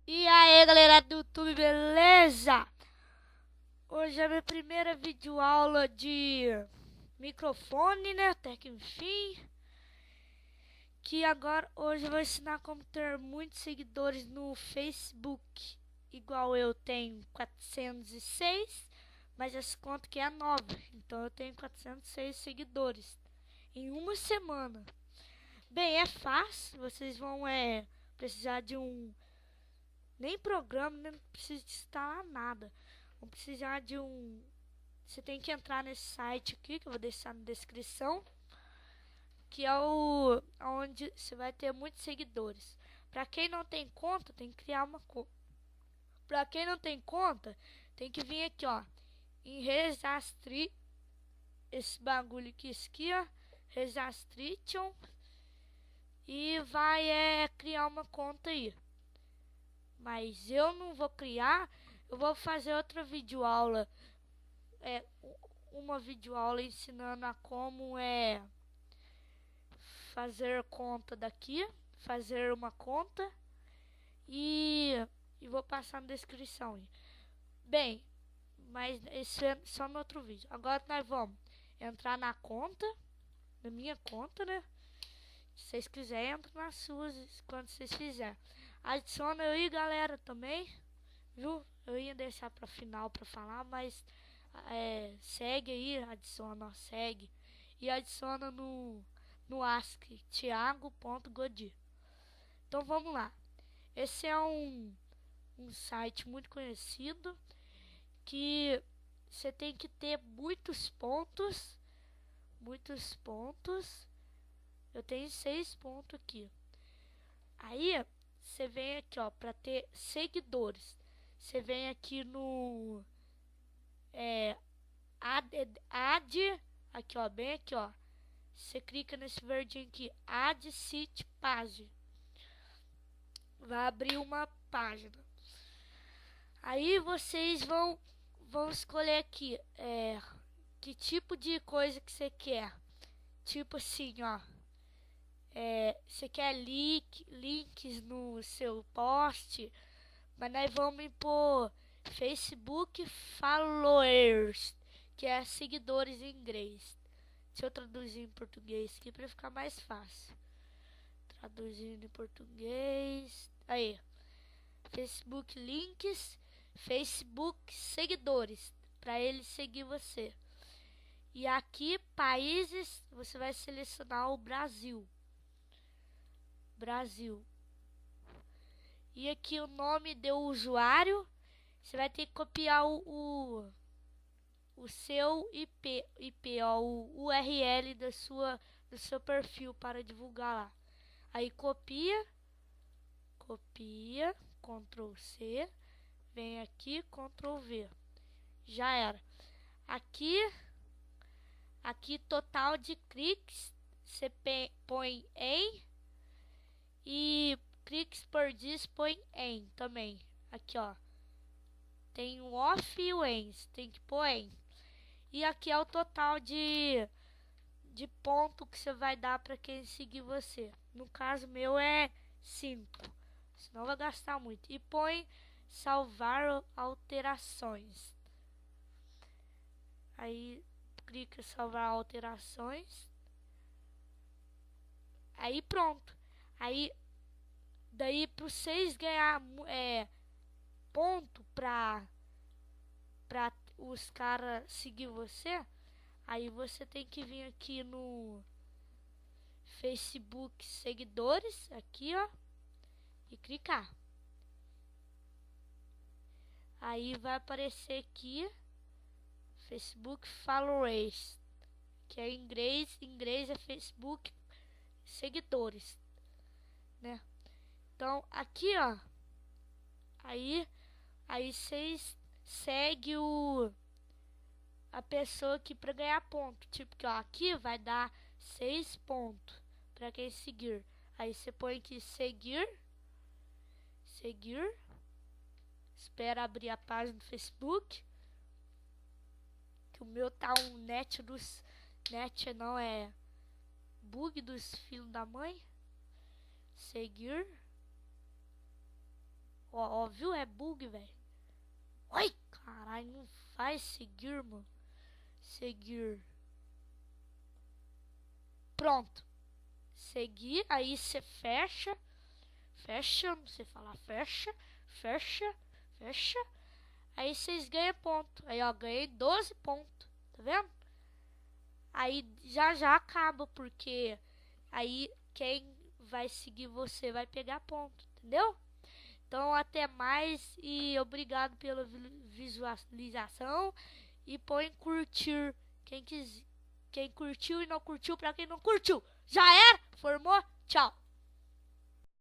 E aí, galera do YouTube, beleza? Hoje é a minha primeira videoaula de microfone, né? Até que enfim. Que agora, hoje eu vou ensinar como ter muitos seguidores no Facebook. Igual eu tenho 406, mas essa conta que é nova. Então eu tenho 406 seguidores em uma semana. Bem, é fácil. Vocês vão precisar de nem programa, nem precisa instalar nada. Vão precisar de Você tem que entrar nesse site aqui, que eu vou deixar na descrição, que é onde você vai ter muitos seguidores. Para quem não tem conta, tem que criar uma conta. Para quem não tem conta, tem que vir aqui, ó, em Registrate, esse bagulho aqui, ó, Registration, e vai criar uma conta aí. Mas eu não vou criar, eu vou fazer outra videoaula, uma videoaula ensinando a como fazer conta daqui, fazer uma conta e vou passar na descrição. Bem, mas esse é só no outro vídeo. Agora nós vamos entrar na conta, na minha conta, né? Se vocês quiserem, entra nas suas quando vocês fizerem. Adiciona aí, galera, também, viu? Eu ia deixar pra final pra falar, mas segue aí, adiciona, ó, segue. E adiciona no Ask, Thiago.godi. Então vamos lá. Esse é um site muito conhecido que você tem que ter muitos pontos. Muitos pontos. Eu tenho 6 pontos aqui. Aí você vem aqui, ó, para ter seguidores. Você vem aqui no add, aqui, ó, bem aqui, ó. Você clica nesse verdinho aqui, add site page. Vai abrir uma página. Aí vocês vão escolher aqui que tipo de coisa que você quer. Tipo assim, ó. Você quer links no seu post, mas nós vamos impor Facebook followers, que é seguidores em inglês. Deixa eu traduzir em português aqui para ficar mais fácil. Traduzindo em português. Aí. Facebook links, Facebook seguidores, para ele seguir você. E aqui, países, você vai selecionar o Brasil. Brasil. E aqui o nome do usuário, você vai ter que copiar o seu IP, ó, o URL do seu perfil para divulgar lá. Aí copia, Ctrl C, vem aqui, Ctrl V. Já era. Aqui total de cliques, você põe em, e cliques por dia põe em também. Aqui, ó. Tem o off e o em, tem que pôr em. E aqui é o total de ponto que você vai dar para quem seguir você. No caso meu é 5, senão vai gastar muito. E põe salvar alterações. Aí clica em salvar alterações. Aí pronto. Aí daí para vocês ganhar ponto para os caras seguir você, aí você tem que vir aqui no Facebook seguidores, aqui, ó, e clicar. Aí vai aparecer aqui Facebook followers, que é em inglês é Facebook seguidores, né? Então aqui, ó, aí vocês seguem a pessoa aqui para ganhar ponto. Tipo que, ó, aqui vai dar 6 pontos para quem seguir. Aí você põe aqui seguir. Espera abrir a página do Facebook. Que o meu tá um net não é bug dos filhos da mãe. Seguir. Ó, viu? É bug, velho. Ai, caralho, não faz seguir, mano. Seguir. Pronto. Seguir, aí você fecha. Fecha, não sei falar, fecha. Aí vocês ganham ponto. Aí, ó, ganhei 12 pontos. Tá vendo? Aí já acaba, porque aí quem vai seguir você vai pegar ponto, entendeu? Então até mais e obrigado pela visualização. E põe curtir quem curtiu e não curtiu, pra quem não curtiu. Já era? Formou? Tchau.